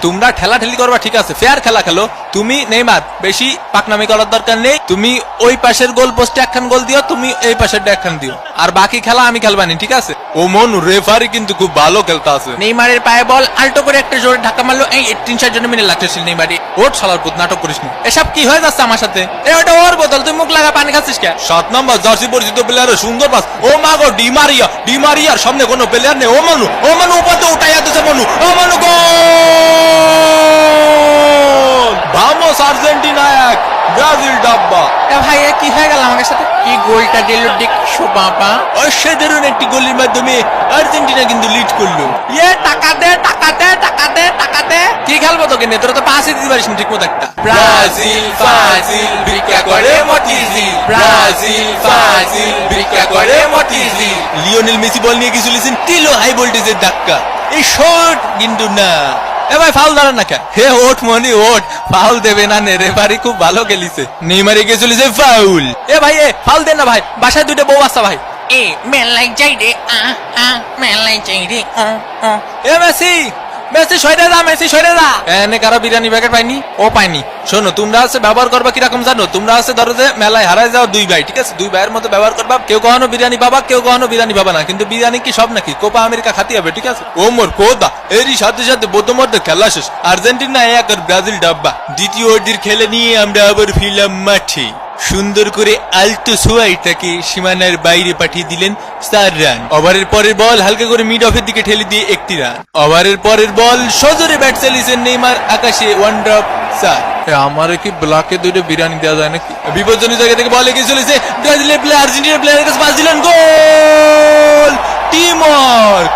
তোমরা ঠেলাঠেলি করবা ঠিক আছে, ফেয়ার খেলা খেলো। তুমি নেইমার বেশি পাকনামি করার দরকার নেই। তুমি ওই পাশের গোল পোস্টে একখান গোল দিও, তুমি এই পাশের একখান দিও, আর বাকি খেলা আমি খেলবানি, ঠিক আছে? ও মনু রেফারি কিন্তু খুব ভালো খেলতে আছে। নেইমারের পায়ে বল আল্টো করে একটা জোরে ধাক্কা মারলো, এই 3-4 মিনিট লাগতেছিল নেইমারি। ওর শালার পুত, নাটক করিস না। এসব কি হয়ে যাচ্ছে আমার সাথে? ওটা ওর বোতল, তুই মুখ লাগা পানি খাচ্ছিস কে? 7 নম্বর জার্সি পরিচিত প্লেয়ারের সুন্দর পাস। ও মা গো, ডিমারিয়ার সামনে কোনো প্লেয়ার নেই। ও মনু উপাতে উঠাইয়া দিছে মনু। ও মনু গোল! ভামোস আর্জেন্টিনা 1, ব্রাজিল ডাব্বা। ভাই কি হয়ে গেল আমাদের সাথে? কি গোলটা দিল দেখছো বাবা? অসাধারণ একটি গোলের মাধ্যমে আর্জেন্টিনা কিন্তু লিড করলো। টাকা দে টাকা দে টাকা দে টাকা দে। কি খেলবো তোকে নিয়ে? তোরা তো পাসই দিতে পারিস না ঠিক মতো একটা। ব্রাজিল ফাজিল ভিক্ষা করে মতিঝিল, ব্রাজিল ফাজিল ভিক্ষা করে মতিঝিল। লিওনেল মেসি বল নিয়ে কিছু লিসেন, দিল হাই ভোল্টেজের ধাক্কা। এই শট কিন্তু না। এ ভাই ফাউল দাঁড়ান না কে? হে ওঠ মনি ওঠ, ফাউল দেবে না নে, রেফারি খুব ভালো খেলিছে। নেইমারে গিয়ে চলেছে ফাউল। এ ভাই ফাউল দেন না ভাই, বাসায় দুইটা বউ আসা ভাই। মেলাই যাই রে মেলাই যাই রে। এ মেসি সরে যা, মেসি সরে যা। এনে কারো বিরিয়ানি প্যাকেট পাইনি? ও পাইনি। শোনো, তোমরা আছে ব্যবহার করবা কিরকম জানো? তোমরা আছে ধরো যে মেলায় হারায় যাও 2 ভাই, ঠিক আছে? 2 ভাইয়ের মতো ব্যবহার করবা। কেউ কখনো বিরিয়ানি পাবা, কেউ কখনো বিরিয়ানি পাবা না, কিন্তু বিরিয়ানি কি সব নাকি? কোপা আমেরিকা খাতি হবে, ঠিক আছে? ও মোর কোদা, এরই সাথে সাথে বোধমধ্যে খেলা শেষ। আর্জেন্টিনা 1 আর ব্রাজিল ডাব্বা। দ্বিতীয় ওডির খেলে নিয়ে আমরা আবার ফিরলাম মাঠে। সুন্দর করে আলতো সোয়াইটাকে সীমানার বাইরে পাঠিয়ে দিলেন 4 রান। ওভারের পরের বল হালকা করে মিড অফের দিকে ঠেলে দিয়ে 1 রান। ওভারের পরের বল সজোরে ব্যাট চালিয়েছেন নেইমার, আকাশে 1 ড্রপ 4। আমারে কি ব্লকে 2টা বিরিয়ানি দেওয়া যায় নাকি? বিপজ্জনক জায়গা থেকে বল এগিয়ে চলেছে ব্রাজিলের প্লেয়ার, আর্জেন্টিনার প্লেয়ারের কাছে পাস দিলেন, গোল! Team work.